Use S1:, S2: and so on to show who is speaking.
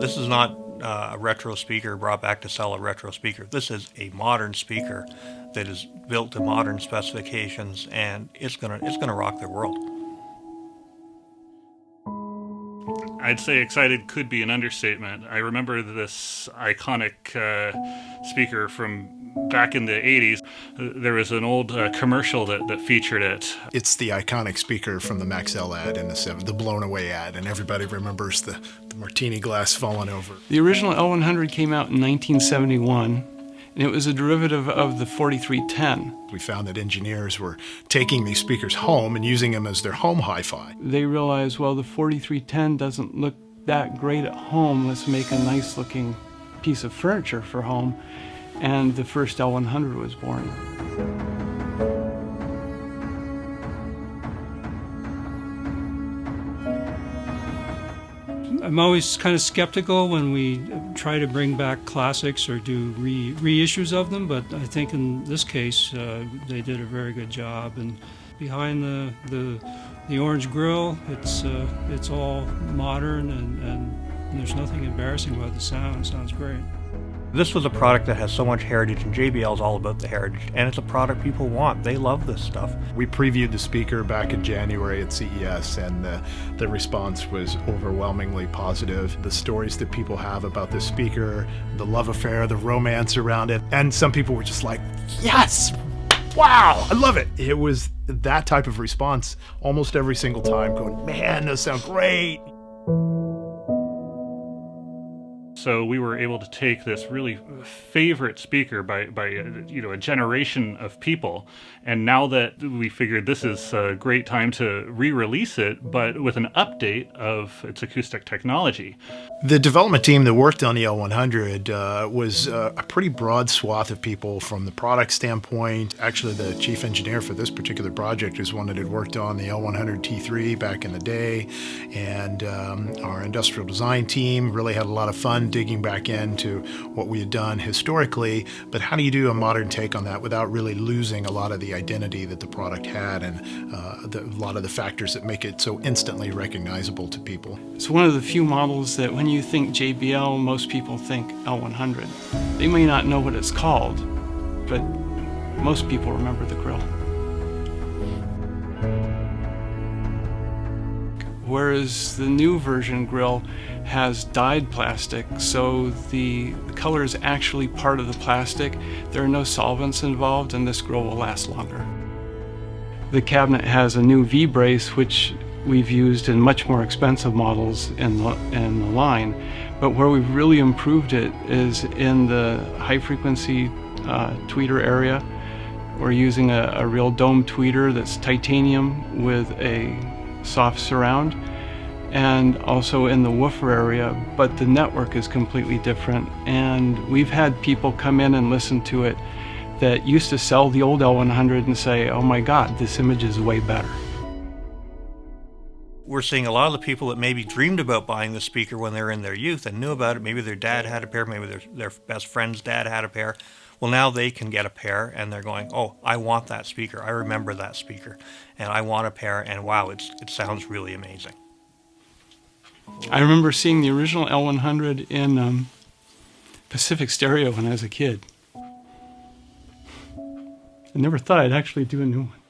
S1: This is not a retro speaker brought back to sell a retro speaker. This is a modern speaker that is built to modern specifications, and it's gonna rock the world.
S2: I'd say excited could be an understatement. I remember this iconic speaker from back in the 80s. There was an old commercial that featured it.
S3: It's the iconic speaker from the Maxell ad in the 70s, the Blown Away ad, and everybody remembers the martini glass falling over.
S4: The original L100 came out in 1971, and it was a derivative of the 4310.
S3: We found that engineers were taking these speakers home and using them as their home hi-fi.
S4: They realized, well, the 4310 doesn't look that great at home. Let's make a nice looking piece of furniture for home. And the first L100 was born.
S5: I'm always kind of skeptical when we try to bring back classics or do reissues of them, but I think in this case they did a very good job. And behind the orange grill, it's all modern and there's nothing embarrassing about the sound. It sounds great.
S1: This was a product that has so much heritage, and JBL is all about the heritage, and it's a product people want. They love this stuff.
S3: We previewed the speaker back in January at CES, and the response was overwhelmingly positive. The stories that people have about this speaker, the love affair, the romance around it, and some people were just like, yes! Wow, I love it. It was that type of response almost every single time, going, man, those sound great.
S2: So we were able to take this really favorite speaker by a generation of people, and now that we figured this is a great time to re-release it, but with an update of its acoustic technology.
S3: The development team that worked on the L100 was a pretty broad swath of people from the product standpoint. Actually, the chief engineer for this particular project is one that had worked on the L100 T3 back in the day, and our industrial design team really had a lot of fun digging back into what we had done historically, but how do you do a modern take on that without really losing a lot of the identity that the product had and a lot of the factors that make it so instantly recognizable to people.
S4: It's one of the few models that when you think JBL, most people think L100. They may not know what it's called, but most people remember the grill. Whereas the new version grill has dyed plastic, so the color is actually part of the plastic. There are no solvents involved, and this grill will last longer. The cabinet has a new V-brace, which we've used in much more expensive models in the line, but where we've really improved it is in the high-frequency tweeter area. We're using a real dome tweeter that's titanium with a soft surround, and also in the woofer area, but the network is completely different. And we've had people come in and listen to it that used to sell the old L100 and say, oh my God, this image is way better.
S1: We're seeing a lot of the people that maybe dreamed about buying the speaker when they were in their youth and knew about it. Maybe their dad had a pair, maybe their best friend's dad had a pair. Well, now they can get a pair, and they're going, oh, I want that speaker. I remember that speaker, and I want a pair, and wow, it sounds really amazing.
S4: I remember seeing the original L100 in Pacific Stereo when I was a kid. I never thought I'd actually do a new one.